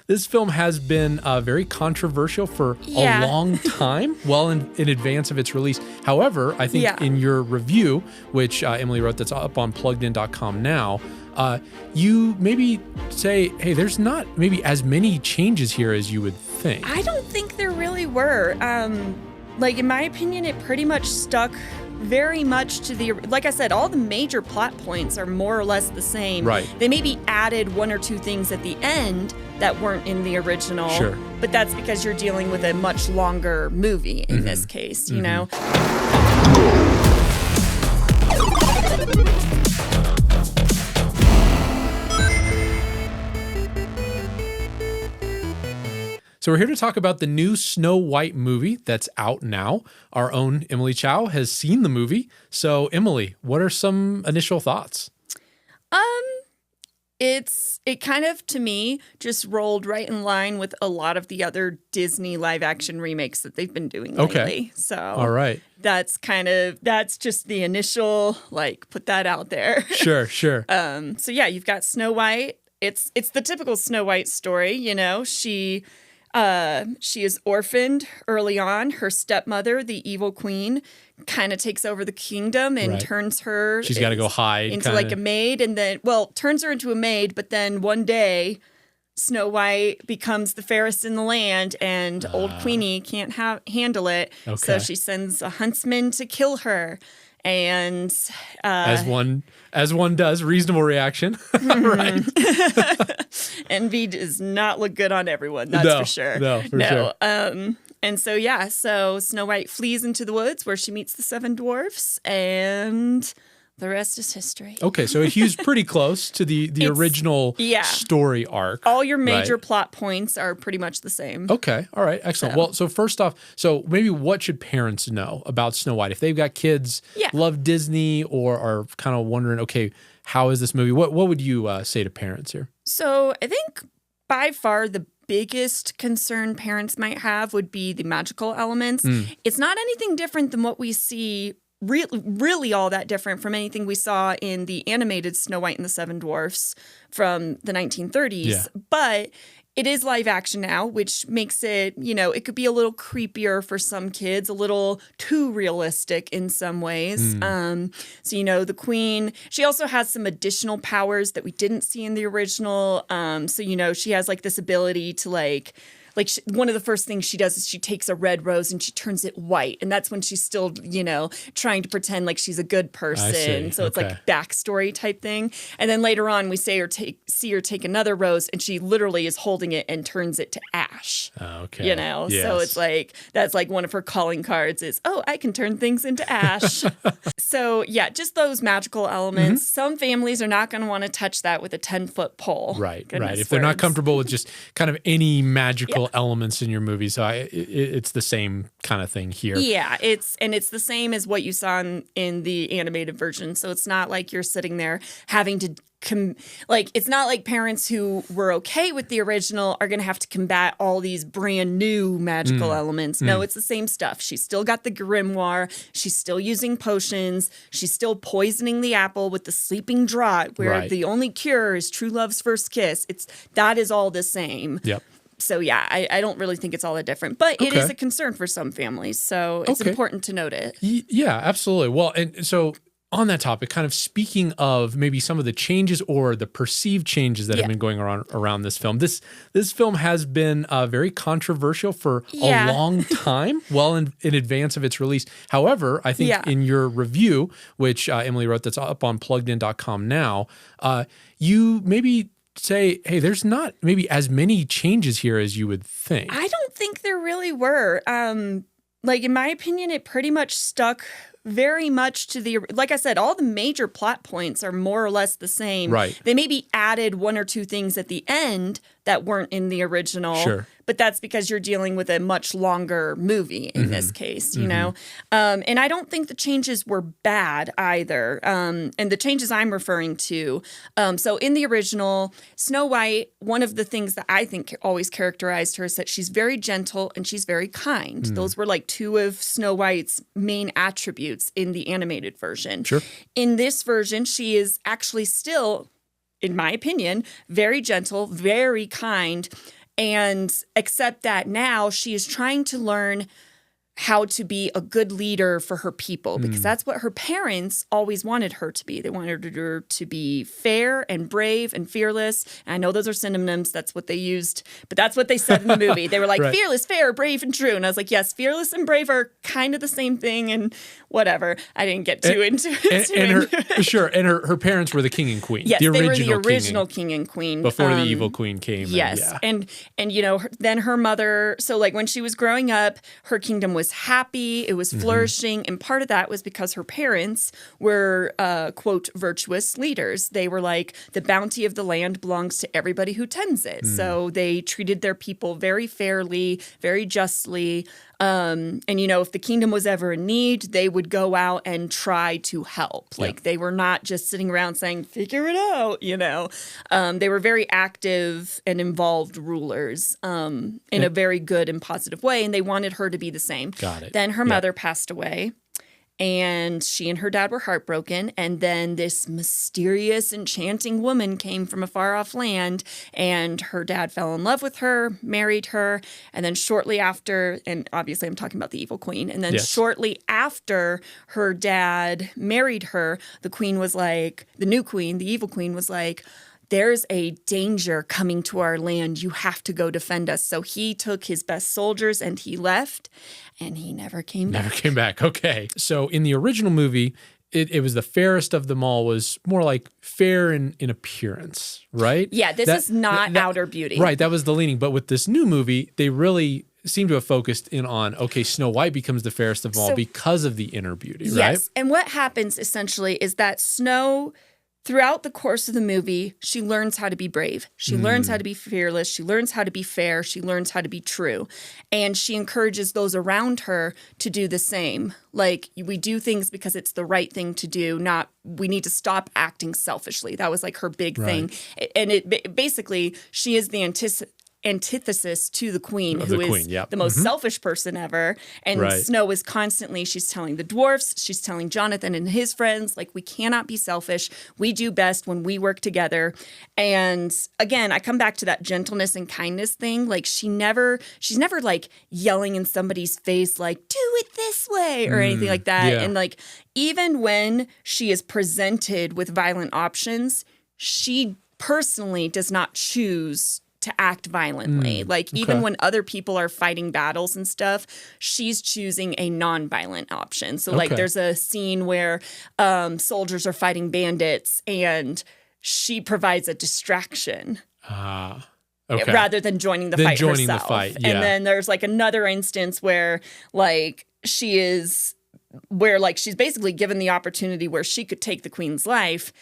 this film has been very controversial for a long time, well in advance of its release. However, I think in your review, which Emily wrote that's up on pluggedin.com now, you maybe say, hey, there's not maybe as many changes here as you would think. I don't think there really were. Like, in my opinion, it pretty much stuck very much to the, like I said, all the major plot points are more or less the same. Right. They maybe added one or two things at the end that weren't in the original. Sure. But that's because you're dealing with a much longer movie in this case, you know? So we're here to talk about the new Snow White movie that's out now. Our own Emily Tsiao has seen the movie. So Emily, what are some initial thoughts? It kind of, to me, just rolled right in line with a lot of the other Disney live action remakes that they've been doing lately. So all right. That's just the initial, like, put that out there. Sure. So yeah, you've got Snow White. It's the typical Snow White story, you know. She is orphaned early on. Her stepmother, the evil queen, kind of takes over the kingdom and turns her. She's got to go hide into like a maid, and then turns her into a maid. But then one day, Snow White becomes the fairest in the land, and old Queenie can't handle it. Okay. So she sends a huntsman to kill her. And as one does, reasonable reaction, right? Envy does not look good on everyone, that's for sure. No, for sure. And so Snow White flees into the woods where she meets the 7 dwarfs, and the rest is history. Okay, so it hews pretty close to the original story arc. All your major plot points are pretty much the same. Okay, all right, excellent. Well, so first off, so maybe what should parents know about Snow White? If they've got kids, love Disney, or are kind of wondering, okay, how is this movie? What would you say to parents here? So I think by far the biggest concern parents might have would be the magical elements. It's not anything different than what we see really all that different from anything we saw in the animated Snow White and the 7 Dwarfs from the 1930s. But it is live action now, which makes it, you know, it could be a little creepier for some kids, a little too realistic in some ways. So, you know, the queen, she also has some additional powers that we didn't see in the original. So, you know, she has like this ability to one of the first things she does is she takes a red rose and she turns it white. And that's when she's still, you know, trying to pretend like she's a good person. So it's like backstory type thing. And then later on, we see her take another rose and she literally is holding it and turns it to ash. Okay. You know, so it's like, that's like one of her calling cards is, oh, I can turn things into ash. So yeah, just those magical elements. Some families are not going to want to touch that with a 10-foot pole. Right. If they're not comfortable with just kind of any magical elements in your movie. So it's the same kind of thing here. Yeah, it's the same as what you saw in the animated version. So it's not like you're sitting there having to it's not like parents who were okay with the original are going to have to combat all these brand new magical elements. No, it's the same stuff. She's still got the grimoire. She's still using potions. She's still poisoning the apple with the sleeping draught, where the only cure is true love's first kiss. That is all the same. Yep. So yeah, I don't really think it's all that different, but it is a concern for some families. So it's important to note it. Yeah, absolutely. Well, and so on that topic, kind of speaking of maybe some of the changes or the perceived changes that have been going around this film, this film has been very controversial for a long time, well in advance of its release. However, I think in your review, which Emily wrote that's up on pluggedin.com now, you maybe say, hey, there's not maybe as many changes here as you would think. I don't think there really were. Like, in my opinion, it pretty much stuck very much to the, like I said, all the major plot points are more or less the same. Right. They maybe added one or two things at the end that weren't in the original. Sure. But that's because you're dealing with a much longer movie in this case, you know? And I don't think the changes were bad either. And the changes I'm referring to, so in the original, Snow White, one of the things that I think always characterized her is that she's very gentle and she's very kind. Those were like two of Snow White's main attributes in the animated version. Sure. In this version, she is actually still, in my opinion, very gentle, very kind. And except that now she is trying to learn how to be a good leader for her people, because that's what her parents always wanted her to be. They wanted her to be fair and brave and fearless. And I know those are synonyms. That's what they used, but that's what they said in the movie. They were like, right. Fearless, fair, brave, and true. And I was like, yes, fearless and brave are kind of the same thing, and whatever. I didn't get too into it. And her parents were the king and queen. Yes, they were the original king and queen. Before the evil queen came. Yes. And then her mother, so like when she was growing up, her kingdom was happy, it was flourishing, and part of that was because her parents were quote virtuous leaders. They were like, the bounty of the land belongs to everybody who tends it. So they treated their people very fairly, very justly. And if the kingdom was ever in need, they would go out and try to help. Like they were not just sitting around saying, figure it out, They were very active and involved rulers in a very good and positive way. And they wanted her to be the same. Got it. Then her mother passed away. And she and her dad were heartbroken. And then this mysterious, enchanting woman came from a far-off land, and her dad fell in love with her, married her. And then shortly after, and obviously I'm talking about the evil queen, and then shortly after her dad married her, the queen was like, the new queen, the evil queen was like, there's a danger coming to our land. You have to go defend us. So he took his best soldiers and he left, and he never came back. Never came back. Okay. So in the original movie, it was the fairest of them all, was more like fair in appearance, right? Yeah, this is not outer beauty. Right, that was the leaning. But with this new movie, they really seem to have focused in on, okay, Snow White becomes the fairest of all because of the inner beauty, right? Yes, and what happens essentially is that Snow, throughout the course of the movie, she learns how to be brave. She learns how to be fearless. She learns how to be fair. She learns how to be true. And she encourages those around her to do the same. Like, we do things because it's the right thing to do, not we need to stop acting selfishly. That was like her big thing. And it basically, she is the antithesis to the queen, who is the most selfish person ever. And Snow is constantly, she's telling the dwarfs, she's telling Jonathan and his friends, like, we cannot be selfish. We do best when we work together. And again, I come back to that gentleness and kindness thing. Like, she's never like yelling in somebody's face, like, do it this way or anything like that. Yeah. And like, even when she is presented with violent options, she personally does not choose to act violently. Even when other people are fighting battles and stuff, she's choosing a non-violent option. So like there's a scene where soldiers are fighting bandits and she provides a distraction. Rather than joining the fight herself. And then there's like another instance where like she's basically given the opportunity where she could take the queen's life,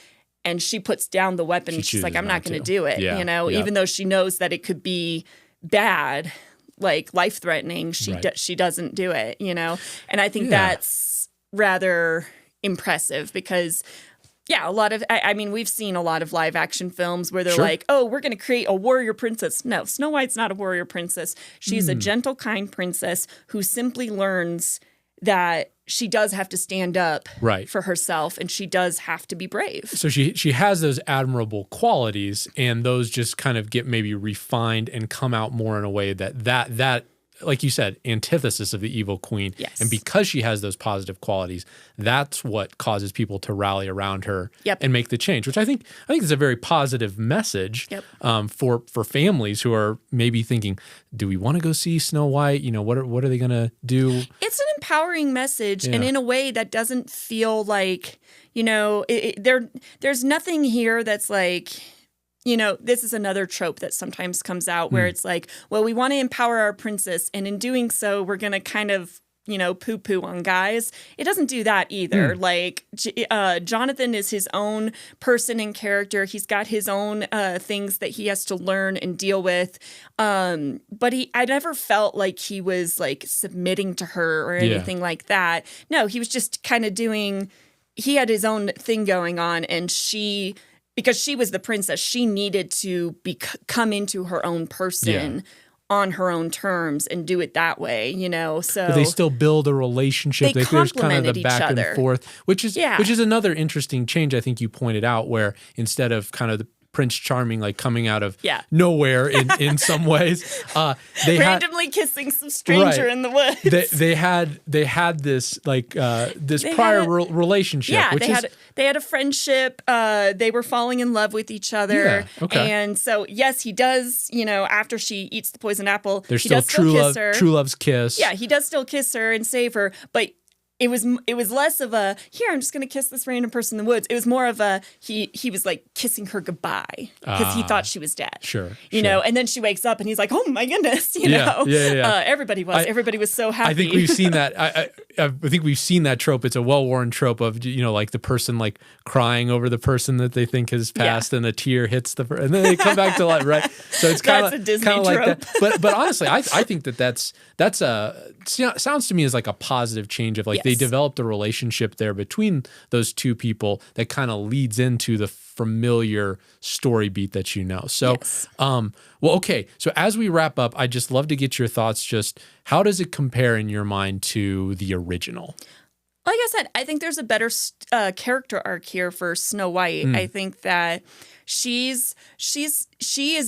and she puts down the weapon. She's like, I'm not going to do it, even though she knows that it could be bad, like life-threatening. She doesn't do it, And I think that's rather impressive because, a lot of, I mean, we've seen a lot of live-action films where they're like, oh, we're going to create a warrior princess. No, Snow White's not a warrior princess. She's a gentle, kind princess who simply learns that she does have to stand up for herself, and she does have to be brave. So she has those admirable qualities, and those just kind of get maybe refined and come out more in a way that like you said, antithesis of the evil queen. Yes. And because she has those positive qualities, that's what causes people to rally around her and make the change, which I think is a very positive message for families who are maybe thinking, do we want to go see Snow White? What are they going to do? It's an empowering message, and in a way that doesn't feel like, there's nothing here that's like, this is another trope that sometimes comes out where it's like, well, we want to empower our princess, and in doing so, we're going to kind of, poo-poo on guys. It doesn't do that either. Like, Jonathan is his own person and character. He's got his own things that he has to learn and deal with. But I never felt like he was, like, submitting to her or anything like that. No, he was just kind of he had his own thing going on, and because she was the princess, she needed to come into her own person on her own terms and do it that way, So but they still build a relationship. They There's kind of the complemented back each other. and forth, which is another interesting change I think you pointed out, where instead of kind of Prince Charming, like coming out of Yeah. nowhere in some ways. They randomly kissing some stranger in the woods. They had this like this They prior had relationship. Yeah, which they had a friendship. They were falling in love with each other. Yeah, okay. And so, yes, he does, after she eats the poisoned apple, there's he still does still kiss her. true love's kiss. Yeah, he does still kiss her and save her, but it was less of a, here, I'm just going to kiss this random person in the woods. It was more of a, he was like kissing her goodbye because he thought she was dead. Sure. You know, and then she wakes up and he's like, oh my goodness, you know. Yeah. Everybody was so happy. I think we've seen that. I think we've seen that trope. It's a well-worn trope of, like the person like crying over the person that they think has passed and a tear hits and then they come back to life, right? So it's kind of like that. But honestly, I think that's sounds to me as like a positive change of like they developed a relationship there between those two people that kind of leads into the familiar story beat that you know. So, well, okay. So as we wrap up, I'd just love to get your thoughts. Just how does it compare in your mind to the original? Like I said, I think there's a better character arc here for Snow White. I think that she is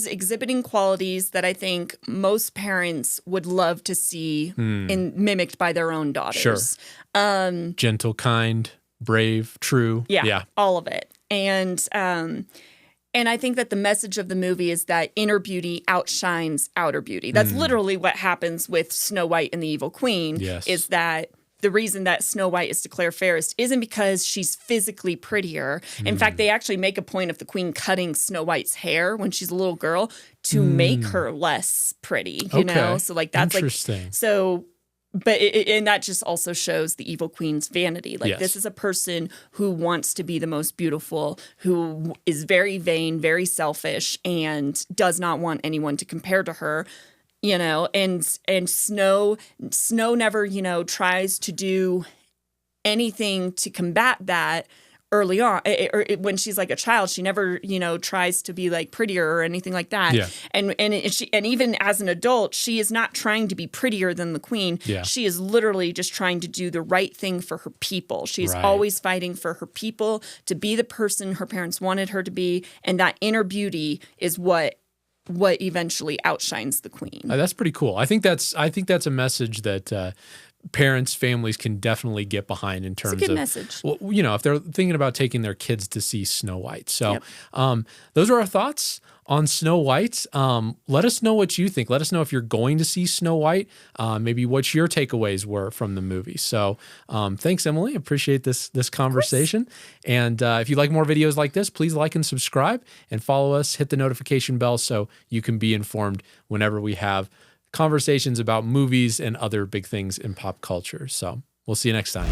exhibiting qualities that I think most parents would love to see mimicked by their own daughters. Sure. Gentle, kind, brave, true. Yeah, all of it. And I think that the message of the movie is that inner beauty outshines outer beauty. That's literally what happens with Snow White and the Evil Queen. Yes. Is that the reason that Snow White is declared fairest isn't because she's physically prettier. In fact, they actually make a point of the queen cutting Snow White's hair when she's a little girl to make her less pretty, you know? So like that's interesting. Like so but and that just also shows the evil queen's vanity. Like this is a person who wants to be the most beautiful, who is very vain, very selfish, and does not want anyone to compare to her. You know, and Snow never, tries to do anything to combat that early on. When she's like a child, she never, tries to be like prettier or anything like that. Yeah. And even as an adult, she is not trying to be prettier than the queen. Yeah. She is literally just trying to do the right thing for her people. She's always fighting for her people to be the person her parents wanted her to be, and that inner beauty is what eventually outshines the queen. That's pretty cool. I think that's a message that parents, families can definitely get behind in terms it's a good of message. Well, if they're thinking about taking their kids to see Snow White. So those are our thoughts on Snow White. Let us know what you think. Let us know if you're going to see Snow White, maybe what your takeaways were from the movie. So thanks, Emily. Appreciate this conversation. And if you like more videos like this, please like and subscribe and follow us. Hit the notification bell so you can be informed whenever we have conversations about movies and other big things in pop culture. So we'll see you next time.